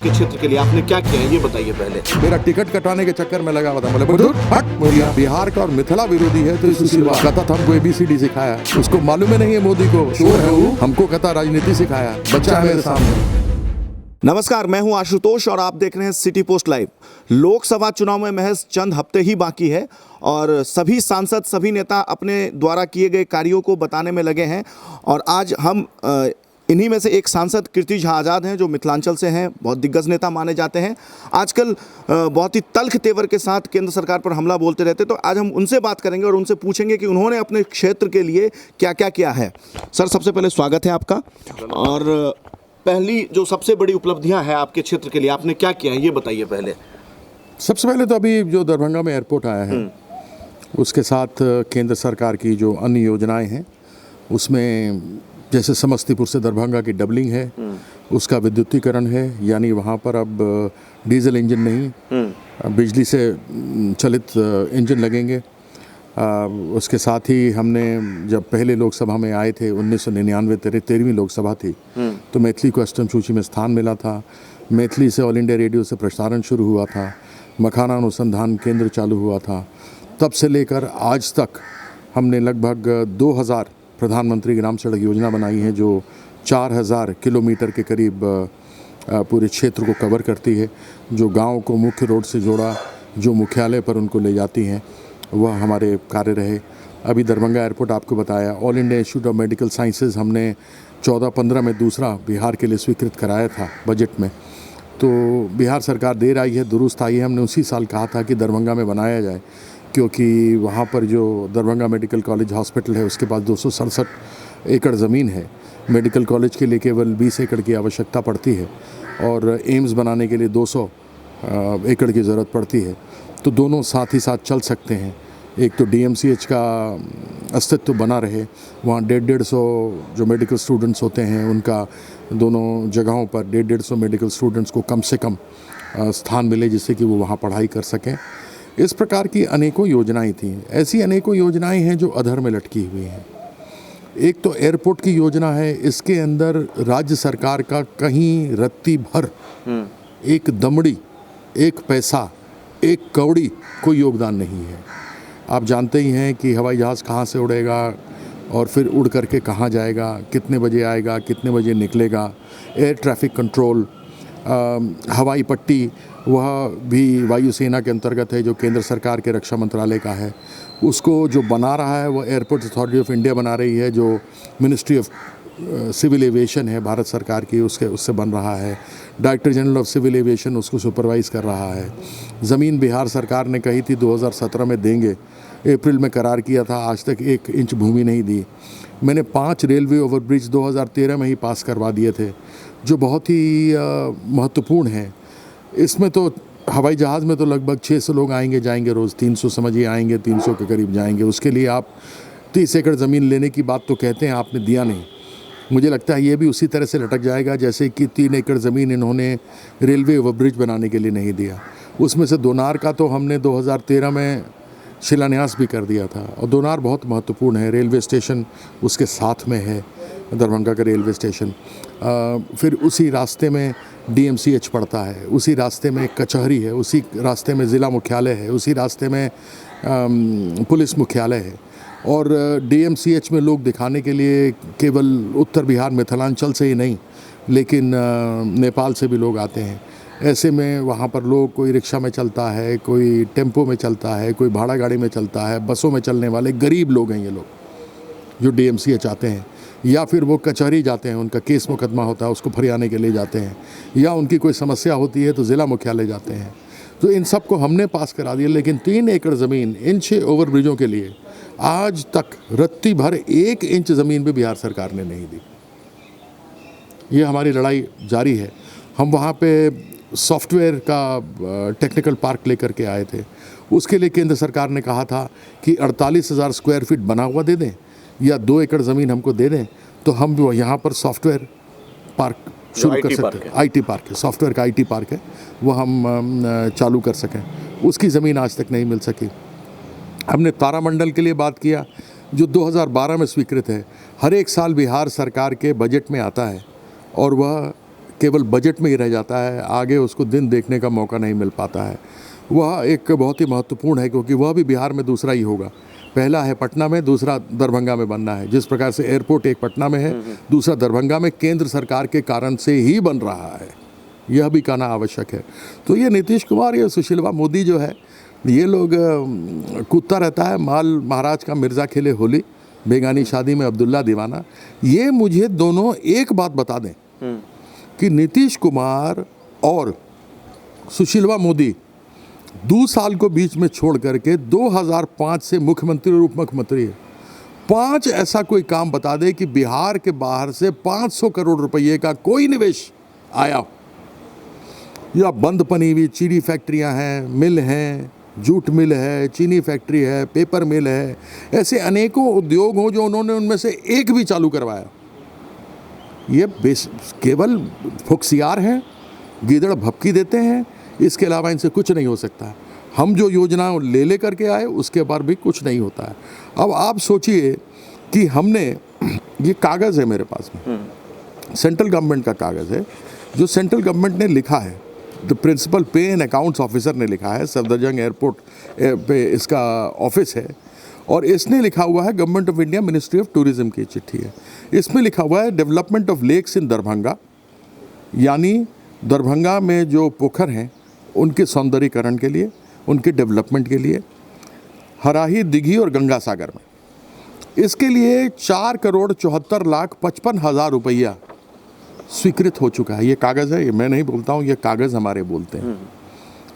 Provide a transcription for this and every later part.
के क्षेत्र के लिए आपने क्या किया है ये बताइए पहले। मेरा टिकट कटाने के चक्कर में लगा हुआ था। बोले हट मोदिया बिहार का और मिथिला विरोधी है, तो इसी बात कहता था हमको ABCD सिखाया। उसको मालूम ही नहीं है मोदी को चोर है वो, हमको कहता राजनीति सिखाया। बच्चा है मेरे सामने। नमस्कार, मैं हूं आशुतोष और आप देख रहे हैं सिटी पोस्ट लाइव। लोकसभा चुनाव में महज चंद हफ्ते ही बाकी है और सभी सांसद, सभी नेता अपने द्वारा किए गए कार्यों को बताने में लगे हैं। और आज हम इन्हीं में से एक सांसद कीर्ति झा आज़ाद हैं जो मिथिलांचल से हैं, बहुत दिग्गज नेता माने जाते हैं। आजकल बहुत ही तल्ख तेवर के साथ केंद्र सरकार पर हमला बोलते रहते, तो आज हम उनसे बात करेंगे और उनसे पूछेंगे कि उन्होंने अपने क्षेत्र के लिए क्या क्या किया है। सर, सबसे पहले स्वागत है आपका। और पहली जो सबसे बड़ी उपलब्धियां हैं आपके क्षेत्र के लिए, आपने क्या किया है ये बताइए पहले। सबसे पहले तो अभी जो दरभंगा में एयरपोर्ट आया है उसके साथ केंद्र सरकार की जो अन्य योजनाएं हैं उसमें जैसे समस्तीपुर से दरभंगा की डबलिंग है, उसका विद्युतीकरण है, यानी वहाँ पर अब डीजल इंजन नहीं बिजली से चलित इंजन लगेंगे। उसके साथ ही हमने जब पहले लोकसभा में आए थे 1999 13वीं लोकसभा थी तो मैथिली को अष्टम सूची में स्थान मिला था। मैथिली से ऑल इंडिया रेडियो से प्रसारण शुरू हुआ था, मखाना अनुसंधान केंद्र चालू हुआ था। तब से लेकर आज तक हमने लगभग 2000 प्रधानमंत्री ग्राम सड़क योजना बनाई है जो 4000 किलोमीटर के करीब पूरे क्षेत्र को कवर करती है, जो गांव को मुख्य रोड से जोड़ा, जो मुख्यालय पर उनको ले जाती हैं, वह हमारे कार्य रहे। अभी दरभंगा एयरपोर्ट आपको बताया, all India institute of medical sciences हमने 14-15 में दूसरा बिहार के लिए स्वीकृत कराया था बजट में। तो बिहार सरकार देर आई है दुरुस्त आई है। हमने उसी साल कहा था कि दरभंगा में बनाया जाए, क्योंकि वहाँ पर जो दरभंगा मेडिकल कॉलेज हॉस्पिटल है उसके पास 267 एकड़ ज़मीन है। मेडिकल कॉलेज के लिए केवल 20 एकड़ की आवश्यकता पड़ती है और एम्स बनाने के लिए 200 एकड़ की ज़रूरत पड़ती है। तो दोनों साथ ही साथ चल सकते हैं। एक तो DMCH का अस्तित्व बना रहे, वहाँ 150 जो मेडिकल स्टूडेंट्स होते हैं उनका दोनों जगहों पर 150 मेडिकल स्टूडेंट्स को कम से कम स्थान मिले जिससे कि वो वहाँ पढ़ाई कर सकें। इस प्रकार की अनेकों योजनाएं थी। ऐसी अनेकों योजनाएं हैं जो अधर में लटकी हुई हैं। एक तो एयरपोर्ट की योजना है, इसके अंदर राज्य सरकार का कहीं रत्ती भर, एक दमड़ी, एक पैसा, एक कौड़ी कोई योगदान नहीं है। आप जानते ही हैं कि हवाई जहाज़ कहाँ से उड़ेगा और फिर उड़ करके कहाँ जाएगा, कितने बजे आएगा, कितने बजे निकलेगा। एयर ट्रैफिक कंट्रोल, हवाई पट्टी, वह भी वायुसेना के अंतर्गत है जो केंद्र सरकार के रक्षा मंत्रालय का है। उसको जो बना रहा है वो एयरपोर्ट अथॉरिटी ऑफ इंडिया बना रही है, जो मिनिस्ट्री ऑफ सिविल एविएशन है भारत सरकार की, उससे बन रहा है। Director general of civil aviation उसको सुपरवाइज़ कर रहा है। ज़मीन बिहार सरकार ने कही थी 2017 में देंगे, अप्रैल में करार किया था, आज तक 1 इंच भूमि नहीं दी। मैंने 5 रेलवे ओवरब्रिज 2013 में ही पास करवा दिए थे जो बहुत ही महत्वपूर्ण है। इसमें तो हवाई जहाज़ में तो लगभग 600 लोग आएंगे जाएंगे रोज़, 300 समझिए आएंगे, 300 के करीब जाएंगे। उसके लिए आप 30 एकड़ ज़मीन लेने की बात तो कहते हैं, आपने दिया नहीं। मुझे लगता है ये भी उसी तरह से लटक जाएगा जैसे कि 3 एकड़ ज़मीन इन्होंने रेलवे ओवरब्रिज बनाने के लिए नहीं दिया। उसमें से दोनार का तो हमने 2013 में शिलान्यास भी कर दिया था और दोनार बहुत महत्वपूर्ण है। रेलवे स्टेशन उसके साथ में है, दरभंगा का रेलवे स्टेशन। फिर उसी रास्ते में DMCH पड़ता है, उसी रास्ते में कचहरी है, उसी रास्ते में ज़िला मुख्यालय है, उसी रास्ते में पुलिस मुख्यालय है। और DMCH में लोग दिखाने के लिए केवल उत्तर बिहार मिथिलांचल से ही नहीं लेकिन नेपाल से भी लोग आते हैं। ऐसे में वहाँ पर लोग, कोई रिक्शा में चलता है, कोई टेम्पो में चलता है, कोई भाड़ा गाड़ी में चलता है, बसों में चलने वाले गरीब लोग हैं ये लोग जो DMCH आते हैं, या फिर वो कचहरी जाते हैं, उनका केस मुकदमा होता है उसको फरियाने के लिए जाते हैं, या उनकी कोई समस्या होती है तो ज़िला मुख्यालय जाते हैं। तो इन सब को हमने पास करा दिया, लेकिन 3 एकड़ ज़मीन इन 6 ओवरब्रिजों के लिए आज तक रत्ती भर 1 इंच ज़मीन भी बिहार सरकार ने नहीं दी। ये हमारी लड़ाई जारी है। हम वहाँ पे सॉफ्टवेयर का टेक्निकल पार्क लेकर के आए थे। उसके लिए केंद्र सरकार ने कहा था कि 48,000 स्क्वायर फीट बना हुआ दे दें या 2 एकड़ ज़मीन हमको दे दें तो हम यहाँ पर सॉफ्टवेयर पार्क शुरू कर सकते हैं। IT पार्क है, सॉफ्टवेयर का IT पार्क है, वो हम चालू कर सकें। उसकी ज़मीन आज तक नहीं मिल सकी। हमने तारामंडल के लिए बात किया जो 2012 में स्वीकृत है। हर एक साल बिहार सरकार के बजट में आता है और वह केवल बजट में ही रह जाता है, आगे उसको दिन देखने का मौका नहीं मिल पाता है। वह एक बहुत ही महत्वपूर्ण है, क्योंकि वह भी बिहार में दूसरा ही होगा। पहला है पटना में, दूसरा दरभंगा में बनना है। जिस प्रकार से एयरपोर्ट एक पटना में है, दूसरा दरभंगा में केंद्र सरकार के कारण से ही बन रहा है, यह भी कहना आवश्यक है। तो ये नीतीश कुमार, ये सुशीलवा मोदी जो है, ये लोग कूदता रहता है माल महाराज का मिर्ज़ा खेले होली, बेगानी शादी में अब्दुल्ला दीवाना। ये मुझे दोनों एक बात बता दें कि नीतीश कुमार और सुशीलवा मोदी 2 साल को बीच में छोड़ करके 2005 से मुख्यमंत्री और उप मुख्यमंत्री है। 5 ऐसा कोई काम बता दे कि बिहार के बाहर से 500 करोड़ रुपये का कोई निवेश आया, या बंद पनी हुई चीनी फैक्ट्रियां हैं, मिल हैं, जूट मिल है, चीनी फैक्ट्री है, पेपर मिल है, ऐसे अनेकों उद्योग हों जो उन्होंने उनमें से एक भी चालू करवाया। ये केवल फुक्सियार हैं, गीदड़ भपकी देते हैं, इसके अलावा इनसे कुछ नहीं हो सकता। हम जो योजना ले करके आए उसके बाद भी कुछ नहीं होता है। अब आप सोचिए कि हमने, ये कागज़ है मेरे पास में, सेंट्रल गवर्नमेंट का कागज़ है, जो सेंट्रल गवर्नमेंट ने लिखा है, द प्रिंसिपल पे एंड अकाउंट्स ऑफिसर ने लिखा है, सफदरजंग एयरपोर्ट पे इसका ऑफिस है, और इसने लिखा हुआ है government of India, ministry of tourism की चिट्ठी है। इसमें लिखा हुआ है डेवलपमेंट ऑफ लेक्स इन दरभंगा, यानी दरभंगा में जो पोखर हैं उनके सौंदर्यीकरण के लिए, उनके डेवलपमेंट के लिए, हराही, दिघी और गंगा सागर में, इसके लिए 4,74,55,000 रुपया स्वीकृत हो चुका है। ये कागज़ है, ये मैं नहीं बोलता हूँ, ये कागज़ हमारे बोलते हैं।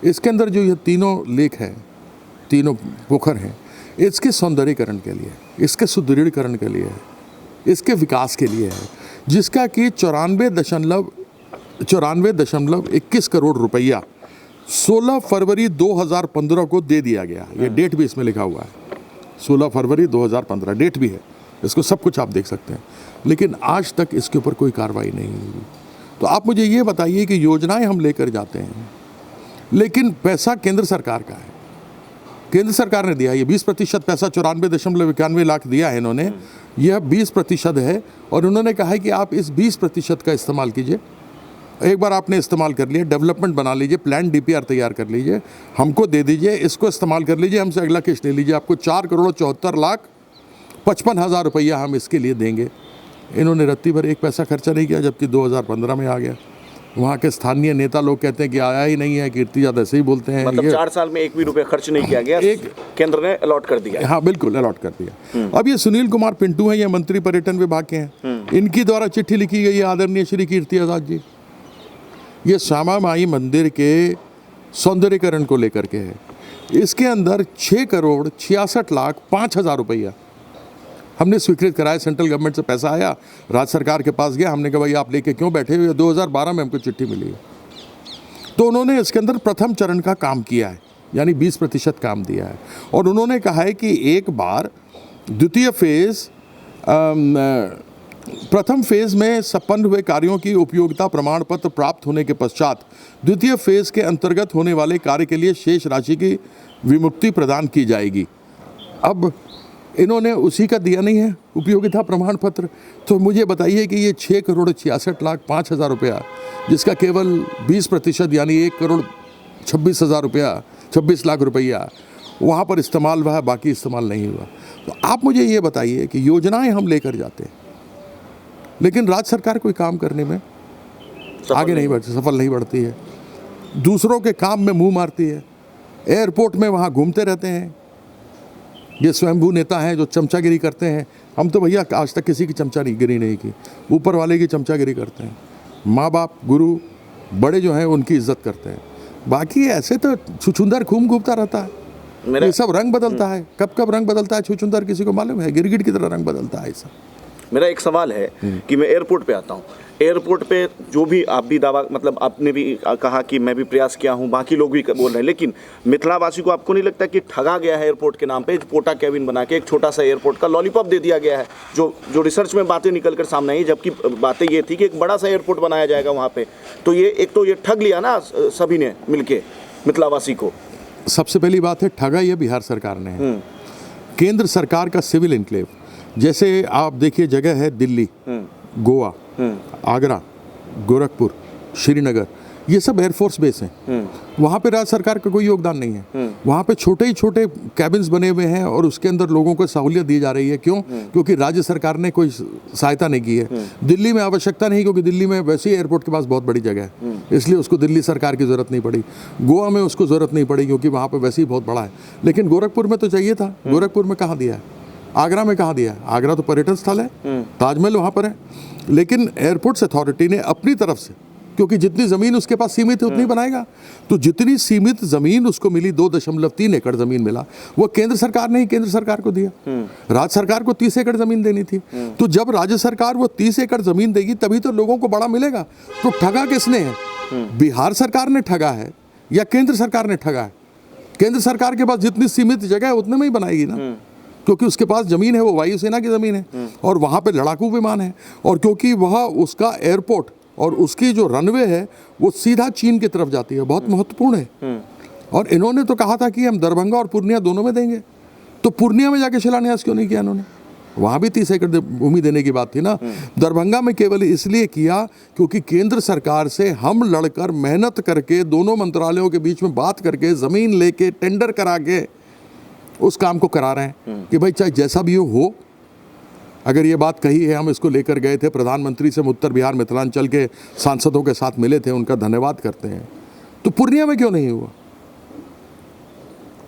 इसके अंदर जो ये तीनों लेक हैं, तीनों पोखर हैं, इसके सौंदर्यीकरण के लिए, इसके सुदृढ़ीकरण के लिए है, इसके विकास के लिए है, जिसका कि 94.21 करोड़ रुपया 16 फरवरी 2015 को दे दिया गया। ये डेट भी इसमें लिखा हुआ है, 16 फरवरी 2015 डेट भी है, इसको सब कुछ आप देख सकते हैं। लेकिन आज तक इसके ऊपर कोई कार्रवाई नहीं हुई। तो आप मुझे ये बताइए कि योजनाएं हम लेकर जाते हैं, लेकिन पैसा केंद्र सरकार का है, केंद्र सरकार ने दिया। ये 20% पैसा 94.91 लाख दिया है इन्होंने, यह 20% है, और उन्होंने कहा है कि आप इस 20% का इस्तेमाल कीजिए। एक बार आपने इस्तेमाल कर लिया, डेवलपमेंट बना लीजिए, प्लान DPR तैयार कर लीजिए, हमको दे दीजिए, इसको इस्तेमाल कर लीजिए, हमसे अगला किस्त ले लीजिए, आपको 4,74,55,000 रुपया हम इसके लिए देंगे। इन्होंने रत्ती भर एक पैसा खर्चा नहीं किया, जबकि 2015 में आ गया। वहाँ के स्थानीय नेता लोग कहते हैं कि आया ही नहीं है, कीर्ति यादव ऐसे ही बोलते हैं। मतलब 4 साल में एक भी रुपया खर्च नहीं किया गया, एक केंद्र ने अलॉट कर दिया। हाँ बिल्कुल, अलॉट कर दिया। अब ये सुनील कुमार पिंटू हैं, ये मंत्री पर्यटन विभाग के हैं, इनकी द्वारा चिट्ठी लिखी गई है आदरणीय श्री कीर्ति आजाद जी। ये श्यामा माई मंदिर के सौंदर्यीकरण को लेकर के है। इसके अंदर 6,66,05,000 रुपया हमने स्वीकृत कराया। सेंट्रल गवर्नमेंट से पैसा आया, राज्य सरकार के पास गया, हमने कहा भाई आप लेके क्यों बैठे हुए, 2012 में हमको चिट्ठी मिली है। तो उन्होंने इसके अंदर प्रथम चरण का काम किया है, यानी 20% काम दिया है, और उन्होंने कहा है कि एक बार द्वितीय फेज़, प्रथम फेज़ में संपन्न हुए कार्यों की उपयोगिता प्रमाण पत्र प्राप्त होने के पश्चात द्वितीय फेज़ के अंतर्गत होने वाले कार्य के लिए शेष राशि की विमुक्ति प्रदान की जाएगी। अब इन्होंने उसी का दिया नहीं है उपयोगिता प्रमाण पत्र, तो मुझे बताइए कि ये 6,66,05,000 रुपया, जिसका केवल 20% यानी 1,26,000 रुपया, 26 लाख रुपया वहाँ पर इस्तेमाल हुआ है, बाकी इस्तेमाल नहीं हुआ। तो आप मुझे ये बताइए कि योजनाएं हम लेकर जाते हैं, लेकिन राज्य सरकार कोई काम करने में आगे नहीं बढ़ती, सफल नहीं बढ़ती है, दूसरों के काम में मुंह मारती है। एयरपोर्ट में वहाँ घूमते रहते हैं, ये स्वयंभू नेता हैं जो चमचागिरी करते हैं। हम तो भैया आज तक किसी की चमचागिरी नहीं की, ऊपर वाले की चमचागिरी करते हैं। माँ बाप, गुरु, बड़े जो हैं उनकी इज्जत करते हैं। बाकी ऐसे तो छुछुंदर खूब घूमता रहता है, ये सब रंग बदलता है। कब कब रंग बदलता है छुछुंदर किसी को मालूम है? गिरगिट की तरह रंग बदलता है ऐसा। मेरा एक सवाल है कि मैं एयरपोर्ट पे आता हूँ, एयरपोर्ट पे जो भी आप भी दावा, मतलब आपने भी कहा कि मैं भी प्रयास किया हूँ, बाकी लोग भी बोल रहे हैं, लेकिन मिथिलावासी को आपको नहीं लगता कि ठगा गया है एयरपोर्ट के नाम पे? पोटा केबिन बना के एक छोटा सा एयरपोर्ट का लॉलीपॉप दे दिया गया है, जो रिसर्च में बातें निकल कर सामने आई, जबकि बातें ये थी कि एक बड़ा सा एयरपोर्ट बनाया जाएगा वहाँ पे। तो ये एक तो ये ठग लिया ना सभी ने मिलके मिथिलावासी को। सबसे पहली बात है, ठगा ये बिहार सरकार ने है। केंद्र सरकार का सिविल इनक्लेव, जैसे आप देखिए जगह है दिल्ली, गोवा, आगरा, गोरखपुर, श्रीनगर, ये सब एयरफोर्स बेस हैं। वहाँ पे राज्य सरकार का कोई योगदान नहीं है। वहाँ पे छोटे ही छोटे कैबिन्स बने हुए हैं और उसके अंदर लोगों को सहूलियत दी जा रही है। क्यों? क्योंकि राज्य सरकार ने कोई सहायता नहीं की है। दिल्ली में आवश्यकता नहीं, क्योंकि दिल्ली में वैसे ही एयरपोर्ट के पास बहुत बड़ी जगह है, इसलिए उसको दिल्ली सरकार की ज़रूरत नहीं पड़ी। गोवा में उसको ज़रूरत नहीं पड़ी, क्योंकि वहाँ पर वैसे ही बहुत बड़ा है। लेकिन गोरखपुर में तो चाहिए था। गोरखपुर में कहाँ दिया है? आगरा में कहाँ दिया है? आगरा तो पर्यटन स्थल है, ताजमहल वहाँ पर है। लेकिन एयरपोर्ट्स अथॉरिटी ने अपनी तरफ से, क्योंकि जितनी ज़मीन उसके पास सीमित है उतनी बनाएगा, तो जितनी सीमित ज़मीन उसको मिली, 2.3 एकड़ ज़मीन मिला, वो केंद्र सरकार ने ही केंद्र सरकार को दिया। राज्य सरकार को 30 एकड़ ज़मीन देनी थी। तो जब राज्य सरकार वो 30 एकड़ ज़मीन देगी तभी तो लोगों को बड़ा मिलेगा। तो ठगा किसने है? बिहार सरकार ने ठगा है या केंद्र सरकार ने ठगा है? केंद्र सरकार के पास जितनी सीमित जगह है उतने में ही बनाएगी ना, क्योंकि उसके पास ज़मीन है, वो वायुसेना की ज़मीन है और वहाँ पे लड़ाकू विमान है, और क्योंकि वह उसका एयरपोर्ट और उसकी जो रनवे है वो सीधा चीन की तरफ जाती है, बहुत महत्वपूर्ण है। और इन्होंने तो कहा था कि हम दरभंगा और पूर्णिया दोनों में देंगे, तो पूर्णिया में जाके शिलान्यास क्यों नहीं किया इन्होंने? वहाँ भी 30 एकड़ भूमि देने की बात थी ना। दरभंगा में केवल इसलिए किया क्योंकि केंद्र सरकार से हम लड़कर मेहनत करके दोनों मंत्रालयों के बीच में बात करके ज़मीन लेके टेंडर करा के उस काम को करा रहे हैं कि भाई चाहे जैसा भी हो। अगर ये बात कही है, हम इसको लेकर गए थे प्रधानमंत्री से, उत्तर बिहार मिथिलांचल के सांसदों के साथ मिले थे, उनका धन्यवाद करते हैं। तो पूर्णिया में क्यों नहीं हुआ?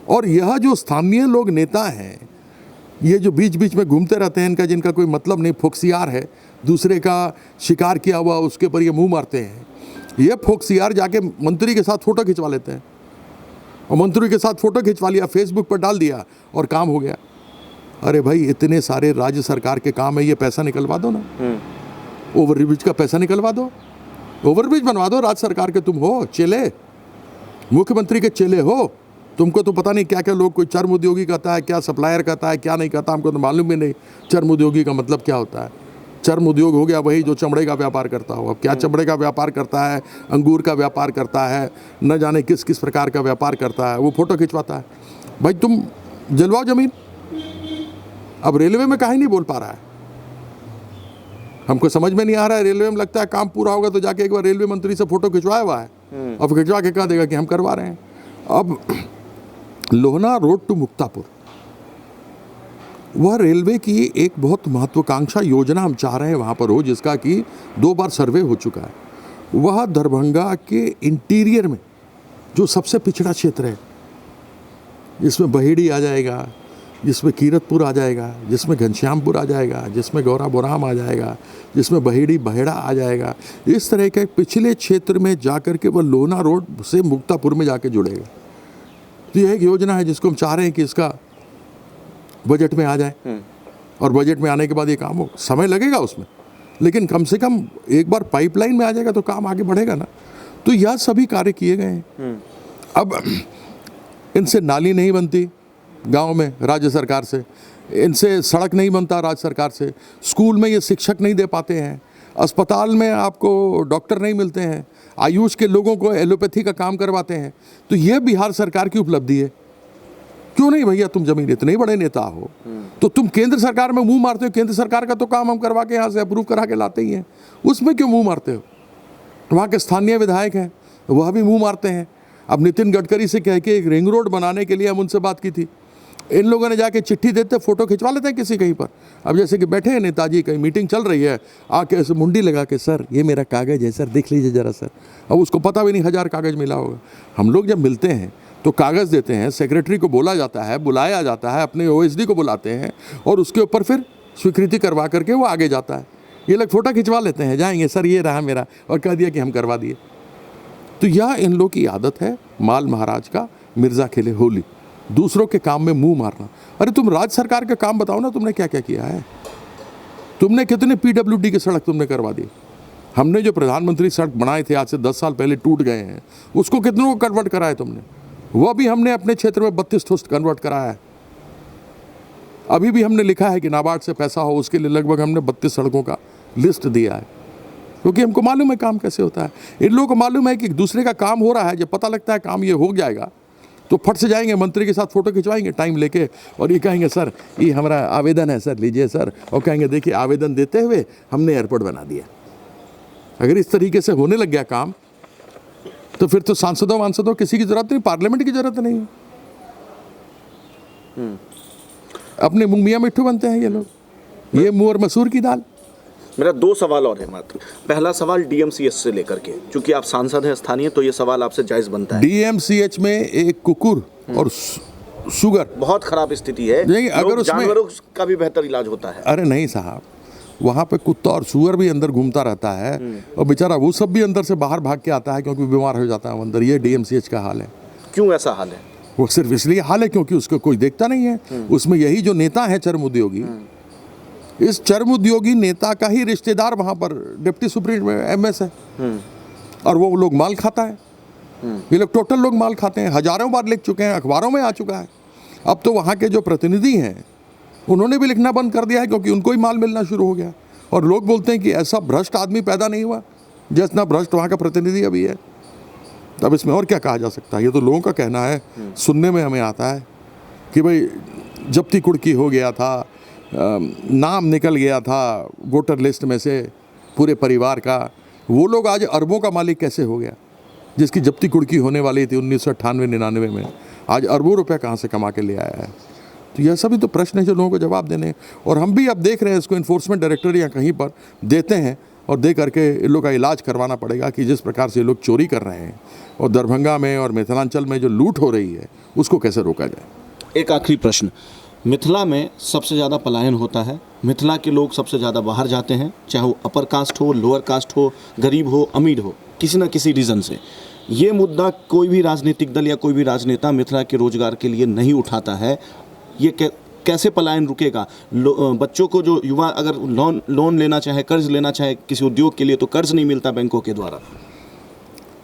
और यह जो स्थानीय लोग नेता हैं, ये जो बीच बीच में घूमते रहते हैं, इनका जिनका कोई मतलब नहीं, फोक्सियार है, दूसरे का शिकार किया हुआ उसके पर ये मुंह मारते हैं। ये फोक्सियार जाके मंत्री के साथ फ़ोटो खिंचवा लेते हैं और मंत्री के साथ फ़ोटो खिंचवा लिया, फेसबुक पर डाल दिया और काम हो गया। अरे भाई, इतने सारे राज्य सरकार के काम है, ये पैसा निकलवा दो ना। ओवरब्रिज का पैसा निकलवा दो, ओवरब्रिज बनवा दो। राज्य सरकार के तुम हो चेले, मुख्यमंत्री के चेले हो। तुमको तो पता नहीं क्या क्या लोग, कोई चर्म उद्योगी कहता है, क्या सप्लायर कहता है, क्या नहीं कहता, हमको तो मालूम भी नहीं चर्म उद्योगी का मतलब क्या होता है। चर्म उद्योग हो गया वही जो चमड़े का व्यापार करता हो। अब क्या चमड़े का व्यापार करता है, अंगूर का व्यापार करता है, न जाने किस किस प्रकार का व्यापार करता है, वो फ़ोटो खिंचवाता है। भाई तुम जलवाओ ज़मीन। अब रेलवे में काहे नहीं बोल पा रहा है? हमको समझ में नहीं आ रहा है। रेलवे में लगता है काम पूरा होगा तो जाके एक बार रेलवे मंत्री से फ़ोटो खिंचवाया हुआ है, अब खिंचवा के कह देगा कि हम करवा रहे हैं। अब लोहना रोड टू मुक्तापुर, वह रेलवे की एक बहुत महत्वाकांक्षा योजना हम चाह रहे हैं वहाँ पर हो, जिसका कि 2 बार सर्वे हो चुका है। वह दरभंगा के इंटीरियर में जो सबसे पिछड़ा क्षेत्र है, जिसमें बहेड़ी आ जाएगा, जिसमें कीरतपुर आ जाएगा, जिसमें घनश्यामपुर आ जाएगा, जिसमें गौरा बोराम आ जाएगा, जिसमें बहेड़ी बहेड़ा आ जाएगा, इस तरह के पिछले क्षेत्र में जाकर के वह लोहना रोड से मुक्तापुर में जाके जुड़ेगा। तो यह एक योजना है जिसको हम चाह रहे हैं कि इसका बजट में आ जाए, और बजट में आने के बाद ये काम हो। समय लगेगा उसमें, लेकिन कम से कम एक बार पाइपलाइन में आ जाएगा तो काम आगे बढ़ेगा ना। तो यह सभी कार्य किए गए हैं। अब इनसे नाली नहीं बनती गांव में राज्य सरकार से, इनसे सड़क नहीं बनता राज्य सरकार से, स्कूल में ये शिक्षक नहीं दे पाते हैं, अस्पताल में आपको डॉक्टर नहीं मिलते हैं, आयुष के लोगों को एलोपैथी का काम करवाते हैं। तो ये बिहार सरकार की उपलब्धि है। क्यों नहीं भैया, तुम जमीन इतने बड़े नेता हो तो तुम केंद्र सरकार में मुंह मारते हो। केंद्र सरकार का तो काम हम करवा के यहाँ से अप्रूव करा के लाते ही हैं, उसमें क्यों मुंह मारते हो? वहाँ के स्थानीय विधायक हैं, वह भी मुंह मारते हैं। अब नितिन गडकरी से कह के एक रिंग रोड बनाने के लिए हम उनसे बात की थी, इन लोगों ने जाके चिट्ठी देते, फ़ोटो खिंचवा लेते हैं किसी कहीं पर। अब जैसे कि बैठे हैं नेताजी, कहीं मीटिंग चल रही है, आके ऐसे मुंडी लगा के, सर ये मेरा कागज़ है सर, देख लीजिए ज़रा सर। अब उसको पता भी नहीं 1000 कागज़ मिला होगा। हम लोग जब मिलते हैं तो कागज़ देते हैं, सेक्रेटरी को बोला जाता है, बुलाया जाता है, अपने OSD को बुलाते हैं और उसके ऊपर फिर स्वीकृति करवा करके वो आगे जाता है। ये लोग फ़ोटो खिंचवा लेते हैं, जाएंगे सर ये रहा मेरा, और कह दिया कि हम करवा दिए। तो यह इन लोग की आदत है, माल महाराज का मिर्ज़ा खेले होली, दूसरों के काम में मुंह मारना। अरे तुम राज्य सरकार का काम बताओ ना, तुमने क्या क्या किया है? तुमने कितने PWD की सड़क तुमने करवा दी? हमने जो प्रधानमंत्री सड़क बनाए थे आज से 10 साल पहले, टूट गए हैं, उसको कितनों को कन्वर्ट कराया तुमने? वह भी हमने अपने क्षेत्र में 32 ठोस कन्वर्ट कराया है। अभी भी हमने लिखा है कि नाबार्ड से पैसा हो, उसके लिए लगभग हमने 32 सड़कों का लिस्ट दिया है, क्योंकि हमको मालूम है काम कैसे होता है। इन लोगों को मालूम है कि दूसरे का काम हो रहा है, जब पता लगता है काम ये हो जाएगा तो फट से जाएंगे मंत्री के साथ फ़ोटो खिंचवाएंगे टाइम लेके, और ये कहेंगे सर ये हमारा आवेदन है सर, लीजिए सर, और कहेंगे देखिए आवेदन देते हुए हमने एयरपोर्ट बना दिया। अगर इस तरीके से होने लग गया काम तो फिर तो सांसदों वांसदों किसी की जरूरत नहीं, पार्लियामेंट की जरूरत नहीं है। अपने मुंह मियाँ मिट्ठू बनते हैं ये लोग, ये मुंह और मसूर की दाल। मेरा 2 सवाल और है मात्र। पहला सवाल डीएमसीएच से लेकर के, क्योंकि आप सांसद हैं स्थानीय, तो ये सवाल आपसे जायज बनता है। डीएमसीएच में एक कुकुर और शुगर बहुत खराब स्थिति है, नहीं, अगर उसमें जानवरों का भी बेहतर इलाज होता है। अरे नहीं साहब, वहाँ पे कुत्ता और सुअर भी अंदर घूमता रहता है और बेचारा वो सब भी अंदर से बाहर भाग के आता है क्योंकि बीमार हो जाता है अंदर। ये डीएमसीएच का हाल है। क्यों ऐसा हाल है? वो सिर्फ इसलिए हाल है क्योंकि उसको कोई देखता नहीं है। उसमें यही जो नेता है चर्म उद्योगी, इस चर्म उद्योगी नेता का ही रिश्तेदार वहाँ पर डिप्टी सुप्रीम एमएस है और वो लोग माल खाता है। ये लोग टोटल लोग माल खाते हैं, हजारों बार लिख चुके हैं, अखबारों में आ चुका है। अब तो वहाँ के जो प्रतिनिधि हैं उन्होंने भी लिखना बंद कर दिया है क्योंकि उनको ही माल मिलना शुरू हो गया। और लोग बोलते हैं कि ऐसा भ्रष्ट आदमी पैदा नहीं हुआ जितना भ्रष्ट वहाँ का प्रतिनिधि अभी है। तब इसमें और क्या कहा जा सकता है? ये तो लोगों का कहना है, सुनने में हमें आता है कि भाई जब्ती कुड़की हो गया था, नाम निकल गया था वोटर लिस्ट में से पूरे परिवार का। वो लोग आज अरबों का मालिक कैसे हो गया? जिसकी जब्ती कुड़की होने वाली थी 1998-99 में, आज अरबों रुपया कहाँ से कमा के ले आया है? तो यह सभी तो प्रश्न है जो लोगों को जवाब देने हैं। और हम भी अब देख रहे हैं इसको इन्फोर्समेंट डायरेक्टर या कहीं पर देते हैं और दे करके इन लोग का इलाज करवाना पड़ेगा कि जिस प्रकार से ये लोग चोरी कर रहे हैं और दरभंगा में और मिथिलांचल में जो लूट हो रही है उसको कैसे रोका जाए। एक आखिरी प्रश्न, मिथिला में सबसे ज़्यादा पलायन होता है, मिथिला के लोग सबसे ज़्यादा बाहर जाते हैं, चाहे वो अपर कास्ट हो, लोअर कास्ट हो, गरीब हो, अमीर हो, किसी न किसी रीज़न से। ये मुद्दा कोई भी राजनीतिक दल या कोई भी राजनेता मिथिला के रोजगार के लिए नहीं उठाता है। ये कैसे पलायन रुकेगा? बच्चों को जो युवा अगर लोन लेना चाहे, कर्ज लेना चाहे किसी उद्योग के लिए, तो कर्ज नहीं मिलता बैंकों के द्वारा,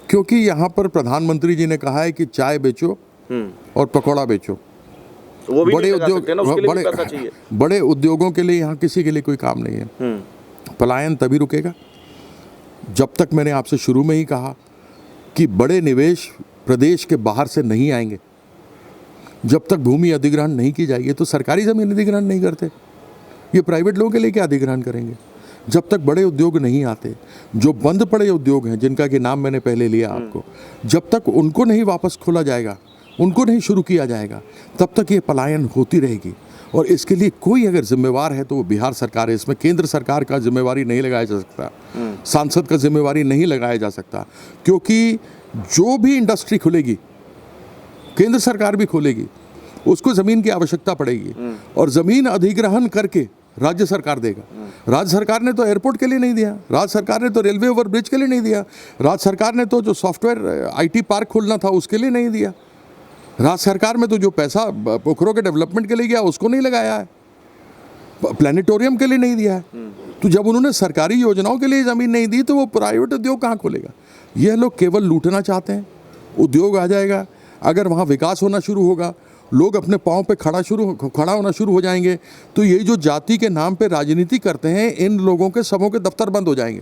क्योंकि यहाँ पर प्रधानमंत्री जी ने कहा है कि चाय बेचो और पकौड़ा बेचो। वो भी बड़े उद्योग, बड़े उद्योगों के लिए यहाँ किसी के लिए कोई काम नहीं है। पलायन तभी रुकेगा जब तक, मैंने आपसे शुरू में ही कहा कि बड़े निवेश प्रदेश के बाहर से नहीं आएंगे, जब तक भूमि अधिग्रहण नहीं की जाएगी। तो सरकारी ज़मीन अधिग्रहण नहीं करते, ये प्राइवेट लोगों के लिए क्या अधिग्रहण करेंगे? जब तक बड़े उद्योग नहीं आते, जो बंद पड़े उद्योग हैं जिनका कि नाम मैंने पहले लिया आपको, जब तक उनको नहीं वापस खोला जाएगा, उनको नहीं शुरू किया जाएगा, तब तक ये पलायन होती रहेगी। और इसके लिए कोई अगर जिम्मेवार है तो वो बिहार सरकार है। इसमें केंद्र सरकार का जिम्मेवारी नहीं लगाया जा सकता, सांसद का जिम्मेवारी नहीं लगाया जा सकता, क्योंकि जो भी इंडस्ट्री खुलेगी केंद्र सरकार भी खोलेगी, उसको ज़मीन की आवश्यकता पड़ेगी और ज़मीन अधिग्रहण करके राज्य सरकार देगा। राज्य सरकार ने तो एयरपोर्ट के लिए नहीं दिया, राज्य सरकार ने तो रेलवे ओवरब्रिज के लिए नहीं दिया, राज्य सरकार ने तो जो सॉफ्टवेयर आईटी पार्क खोलना था उसके लिए नहीं दिया, राज्य सरकार में तो जो पैसा पोखरों के डेवलपमेंट के लिए गया उसको नहीं लगाया है, प्लानिटोरियम के लिए नहीं दिया है। तो जब उन्होंने सरकारी योजनाओं के लिए ज़मीन नहीं दी तो वो प्राइवेट उद्योग कहाँ खोलेगा? यह लोग केवल लूटना चाहते हैं। उद्योग आ जाएगा, अगर वहाँ विकास होना शुरू होगा, लोग अपने पाँव पे खड़ा होना शुरू हो जाएंगे, तो ये जो जाति के नाम पे राजनीति करते हैं, इन लोगों के सबों के दफ्तर बंद हो जाएंगे,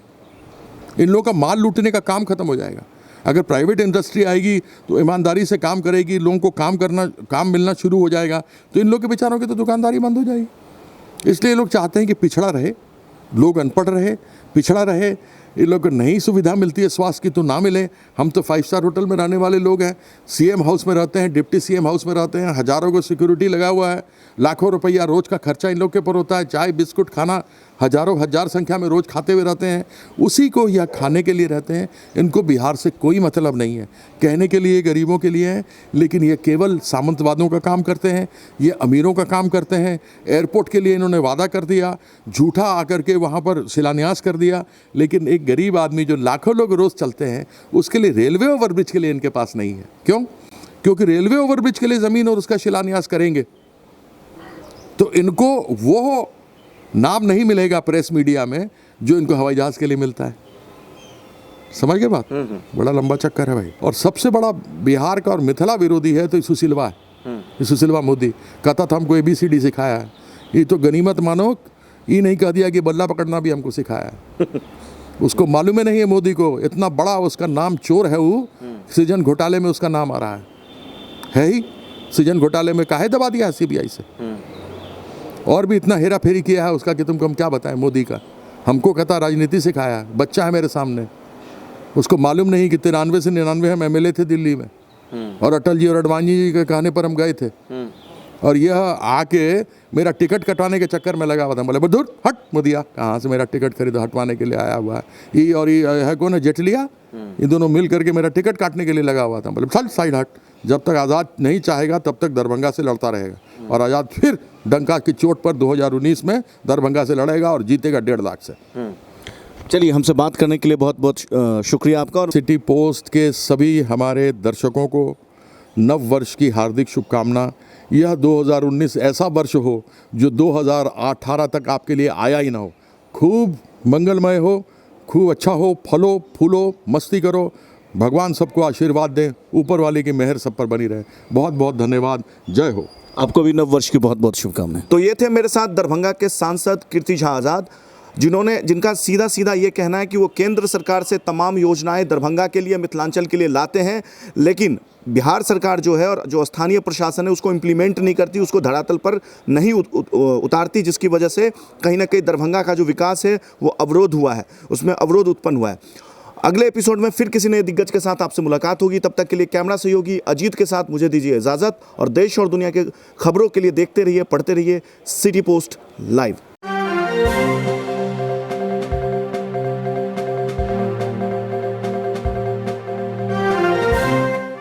इन लोगों का माल लूटने का काम खत्म हो जाएगा। अगर प्राइवेट इंडस्ट्री आएगी तो ईमानदारी से काम करेगी, लोगों को काम मिलना शुरू हो जाएगा, तो इन लोग के बेचारों की तो दुकानदारी बंद हो जाएगी। इसलिए लोग चाहते हैं कि पिछड़ा रहे, लोग अनपढ़ रहे, पिछड़ा रहे, ये लोग को नई सुविधा मिलती है स्वास्थ्य की तो ना मिले। हम तो 5 स्टार होटल में रहने वाले लोग हैं, सीएम हाउस में रहते हैं, डिप्टी सीएम हाउस में रहते हैं, हज़ारों को सिक्योरिटी लगा हुआ है, लाखों रुपया रोज़ का खर्चा इन लोग के ऊपर होता है, चाय बिस्कुट खाना हजार संख्या में रोज़ खाते हुए रहते हैं, उसी को या खाने के लिए रहते हैं। इनको बिहार से कोई मतलब नहीं है, कहने के लिए गरीबों के लिए है, लेकिन ये केवल सामंतवादियों का काम करते हैं, ये अमीरों का काम करते हैं। एयरपोर्ट के लिए इन्होंने वादा कर दिया, झूठा आकर के वहाँ पर शिलान्यास कर दिया, लेकिन एक गरीब आदमी जो लाखों लोग रोज़ चलते हैं उसके लिए रेलवे ओवरब्रिज के लिए इनके पास नहीं है। क्यों? क्योंकि रेलवे ओवरब्रिज के लिए ज़मीन और उसका शिलान्यास करेंगे तो इनको वो नाम नहीं मिलेगा प्रेस मीडिया में जो इनको हवाई जहाज के लिए मिलता है। समझ गए बात? बड़ा लंबा चक्कर है भाई। और सबसे बड़ा बिहार का और मिथिला विरोधी है तो सुशीलवा है। सुशीलवा मोदी कहता था हमको ABCD सिखाया है, ये तो गनीमत मानो ये नहीं कह दिया कि बल्ला पकड़ना भी हमको सिखाया है। उसको मालूम ही नहीं है मोदी को, इतना बड़ा उसका नाम चोर है, वो सृजन घोटाले में उसका नाम आ रहा है ही। सृजन घोटाले में काहे दबा दिया है CBI से, और भी इतना हेरा फेरी किया है उसका कि तुमको हम क्या बताएं मोदी का। हमको कहता राजनीति सिखाया, बच्चा है मेरे सामने, उसको मालूम नहीं कि 93 से 99 हम एमएलए थे दिल्ली में, और अटल जी और अडवाणी जी के कहने पर हम गए थे, और यह आके मेरा टिकट कटवाने के चक्कर में लगा हुआ था। बोले दूर हट मुदिया, कहाँ से मेरा टिकट खरीदा, हटवाने के लिए आया हुआ है ये, और ये है कौन है जेटलिया, ये दोनों मिल करके मेरा टिकट काटने के लिए लगा हुआ था। बोले चल साइड हट, जब तक आज़ाद नहीं चाहेगा तब तक दरभंगा से लड़ता रहेगा, और आज़ाद फिर डंका की चोट पर 2019 में दरभंगा से लड़ेगा और जीतेगा 1.5 लाख से। चलिए, हमसे बात करने के लिए बहुत बहुत शुक्रिया आपका। और सिटी पोस्ट के सभी हमारे दर्शकों को नव वर्ष की हार्दिक शुभकामना। यह 2019 ऐसा वर्ष हो जो 2018 तक आपके लिए आया ही ना हो, खूब मंगलमय हो, खूब अच्छा हो, फलो फूलो, मस्ती करो, भगवान सबको आशीर्वाद दें, ऊपर वाले की मेहर सब पर बनी रहे। बहुत बहुत धन्यवाद, जय हो। आपको भी नव वर्ष की बहुत बहुत शुभकामनाएं। तो ये थे मेरे साथ दरभंगा के सांसद कीर्ति झा आज़ाद, जिनका सीधा सीधा ये कहना है कि वो केंद्र सरकार से तमाम योजनाएं दरभंगा के लिए, मिथिलांचल के लिए लाते हैं, लेकिन बिहार सरकार जो है और जो स्थानीय प्रशासन है उसको इम्प्लीमेंट नहीं करती, उसको धरातल पर नहीं उतारती, जिसकी वजह से कहीं ना कहीं दरभंगा का जो विकास है वो अवरोध हुआ है, उसमें अवरोध उत्पन्न हुआ है। अगले एपिसोड में फिर किसी नए दिग्गज के साथ आपसे मुलाकात होगी। तब तक के लिए कैमरा सहयोगी अजीत के साथ मुझे दीजिए इजाज़त, और देश और दुनिया के खबरों के लिए देखते रहिए, पढ़ते रहिए सिटी पोस्ट लाइव।